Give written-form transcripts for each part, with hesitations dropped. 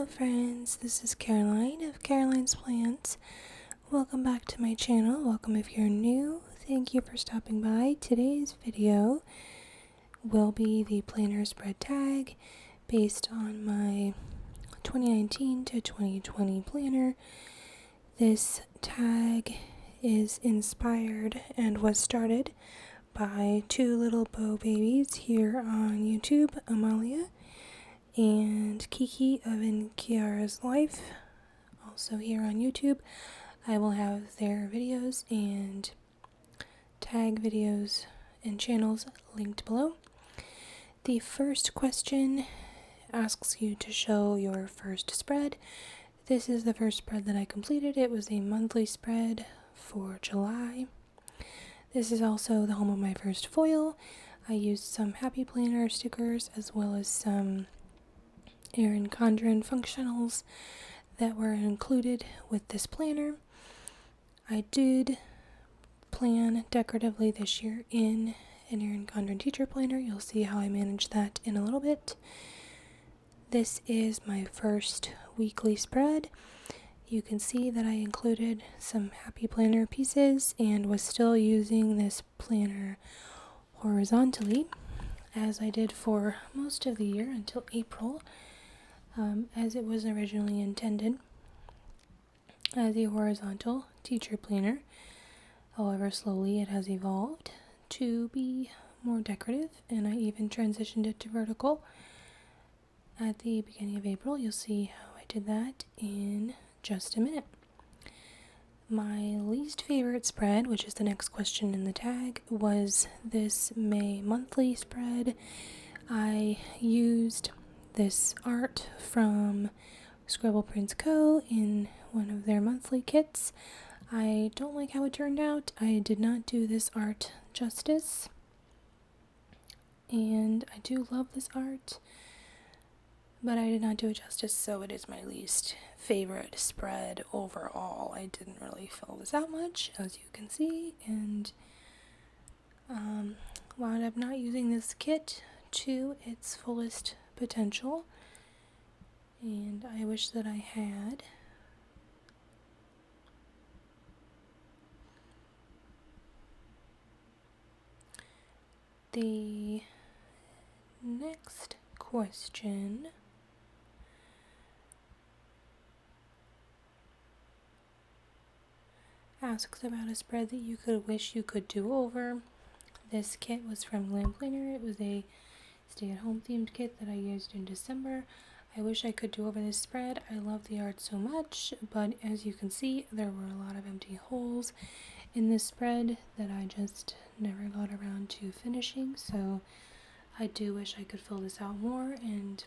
friends, this is Caroline of Caroline's Plants. Welcome back to my channel. Welcome if you're new. Thank you for stopping by. Today's video will be the planner spread tag based on my 2019 to 2020 planner. This tag is inspired and was started by two little bow babies here on YouTube, Amalia and Kiki of In Kiara's Life, also here on YouTube. I will have their videos and tag videos and channels linked below. The first question asks you to show your first spread. This is the first spread that I completed. It was a monthly spread for July. This is also the home of my first foil. I used some Happy Planner stickers as well as some Erin Condren functionals that were included with this planner. I did plan decoratively this year in an Erin Condren teacher planner. You'll see how I manage that in a little bit. This is my first weekly spread. You can see that I included some Happy Planner pieces and was still using this planner horizontally as I did for most of the year until April. As it was originally intended as a horizontal teacher planner. However, slowly it has evolved to be more decorative, and I even transitioned it to vertical at the beginning of April. You'll see how I did that in just a minute. My least favorite spread, which is the next question in the tag, was this May monthly spread. I used this art from Scribble Prints Co. in one of their monthly kits. I don't like how it turned out. I did not do this art justice, and I do love this art, but I did not do it justice, so it is my least favorite spread overall. I didn't really fill this out much, as you can see, and wound up not using this kit to its fullest potential, and I wish that I had. The next question asks about a spread that you could wish you could do over. This kit was from Glam Planner. It was a stay-at-home themed kit that I used in December. I wish I could do over this spread. I love the art so much, but as you can see, there were a lot of empty holes in this spread that I just never got around to finishing, so I do wish I could fill this out more and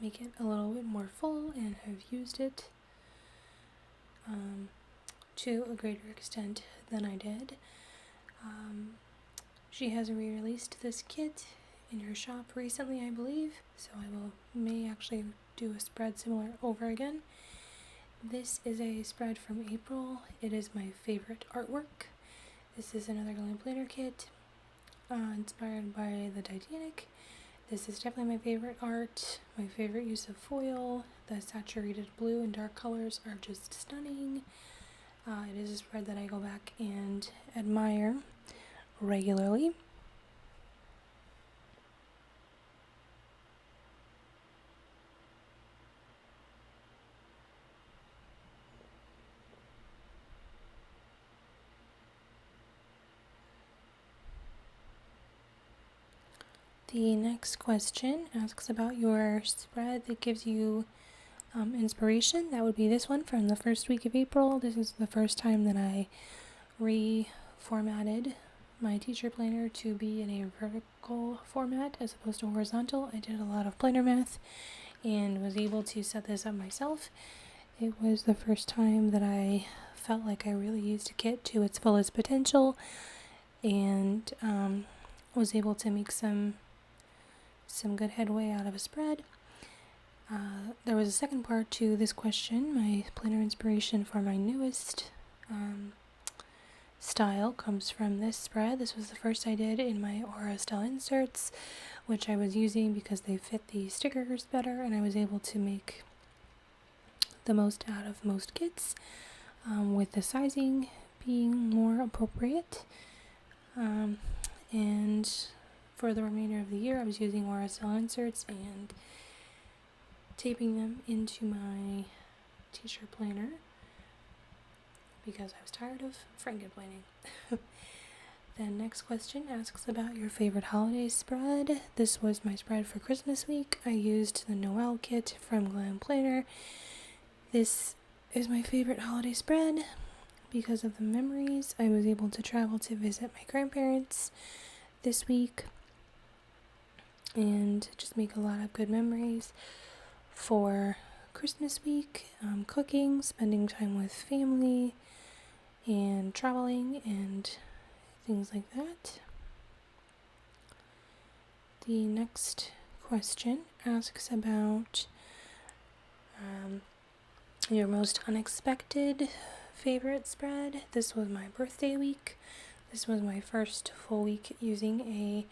make it a little bit more full and have used it to a greater extent than I did. She has re-released this kit in her shop recently, I believe, so I may actually do a spread similar over again. This is a spread from April. It is my favorite artwork. This is another Glam Planner kit inspired by the Titanic. This is definitely my favorite art, my favorite use of foil. The saturated blue and dark colors are just stunning. It is a spread that I go back and admire regularly. The next question asks about your spread that gives you inspiration. That would be this one from the first week of April. This is the first time that I reformatted my teacher planner to be in a vertical format as opposed to horizontal. I did a lot of planner math and was able to set this up myself. It was the first time that I felt like I really used a kit to its fullest potential, and was able to make some good headway out of a spread. There was a second part to this question, my planner inspiration for my newest style comes from this spread. This was the first I did in my Aura Style inserts, which I was using because they fit the stickers better, and I was able to make the most out of most kits, with the sizing being more appropriate. And for the remainder of the year, I was using Aura Style inserts and taping them into my t-shirt planner because I was tired of frankenplaning. The next question asks about your favorite holiday spread. This was my spread for Christmas week. I used the Noel kit from Glam Planner. This is my favorite holiday spread because of the memories. I was able to travel to visit my grandparents this week and just make a lot of good memories for Christmas week, cooking, spending time with family, and traveling and things like that. The next question asks about your most unexpected favorite spread. This was my birthday week. This was my first full week using a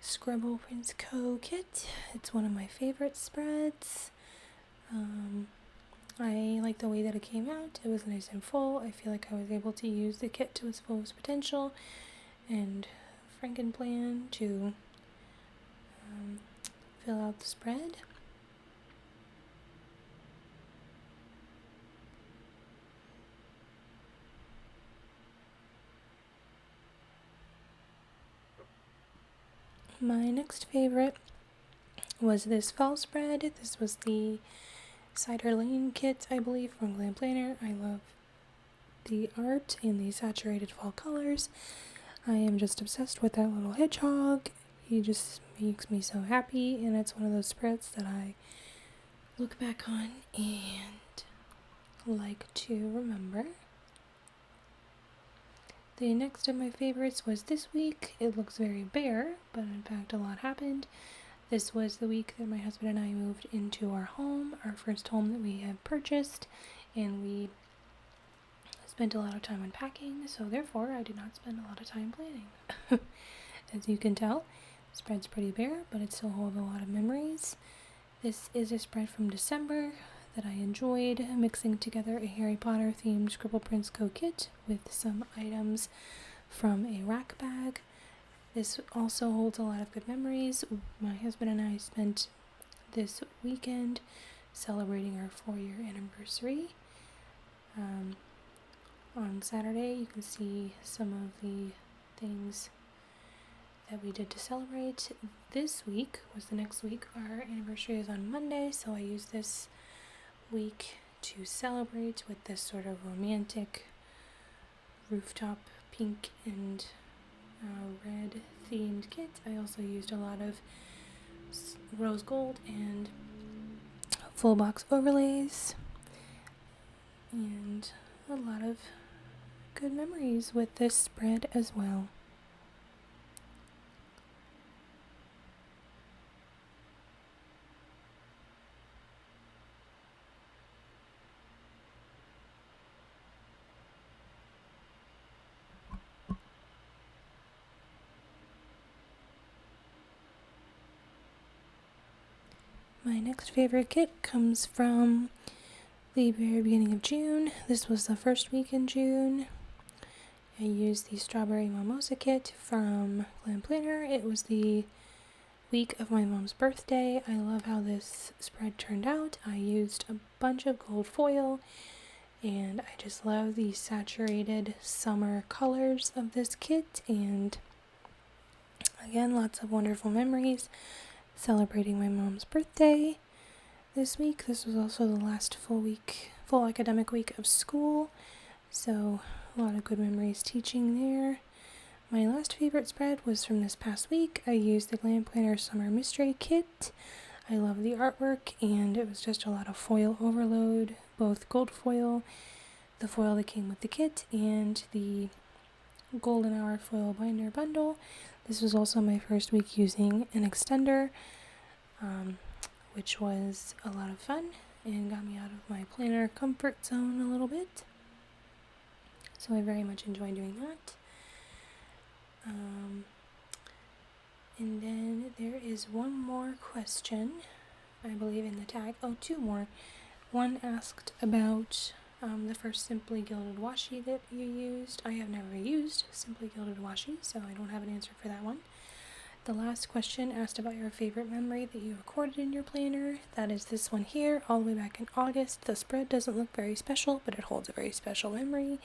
Scribble Prince Co. kit. It's one of my favorite spreads. I like the way that it came out. It was nice and full. I feel like I was able to use the kit to its fullest potential and Frankenplan to fill out the spread. My next favorite was this fall spread. This was the Cider Lane kit, I believe, from Glam Planner. I love the art and the saturated fall colors. I am just obsessed with that little hedgehog. He just makes me so happy, and it's one of those spreads that I look back on and like to remember. The next of my favorites was this week. It looks very bare, but in fact a lot happened. This was the week that my husband and I moved into our home, our first home that we have purchased, and we spent a lot of time unpacking, so therefore I did not spend a lot of time planning. As you can tell, the spread's pretty bare, but it still holds a lot of memories. This is a spread from December that I enjoyed, mixing together a Harry Potter themed Scribble Prince Co. kit with some items from a rack bag. This also holds a lot of good memories. My husband and I spent this weekend celebrating our 4-year anniversary. On Saturday, you can see some of the things that we did to celebrate. This week was the next week. Our anniversary is on Monday, so I used this week to celebrate with this sort of romantic rooftop pink and red themed kit. I also used a lot of rose gold and full box overlays and a lot of good memories with this spread as well. My next favorite kit comes from the very beginning of June. This was the first week in June. I used the Strawberry Mimosa kit from Glam Planner. It was the week of my mom's birthday. I love how this spread turned out. I used a bunch of gold foil, and I just love the saturated summer colors of this kit, and again, lots of wonderful memories celebrating my mom's birthday this week. This was also the last full academic week of school, so a lot of good memories teaching there. My last favorite spread was from this past week. I used the Glam Planner Summer Mystery Kit. I love the artwork, and it was just a lot of foil overload, both gold foil, the foil that came with the kit, and the Golden Hour foil binder bundle. This was also my first week using an extender, which was a lot of fun and got me out of my planner comfort zone a little bit. so I very much enjoy doing that. And then there is one more question, I believe, in the tag. Oh, two more. One asked about the first Simply Gilded washi that you used. I have never used Simply Gilded washi, so I don't have an answer for that one. The last question asked about your favorite memory that you recorded in your planner. That is this one here, all the way back in August. The spread doesn't look very special, but it holds a very special memory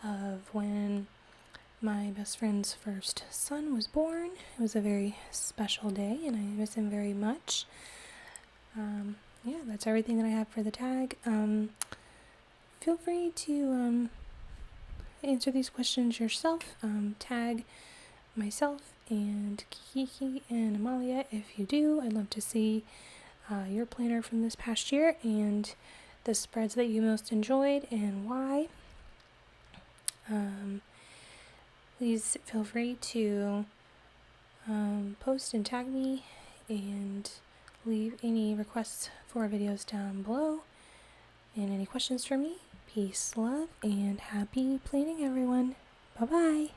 of when my best friend's first son was born. It was a very special day, and I miss him very much. Yeah, that's everything that I have for the tag. Feel free to answer these questions yourself. Tag myself and Kiki and Amalia if you do. I'd love to see your planner from this past year and the spreads that you most enjoyed and why. Please feel free to post and tag me and leave any requests for videos down below and any questions for me. Peace, love, and happy planning, everyone. Bye-bye.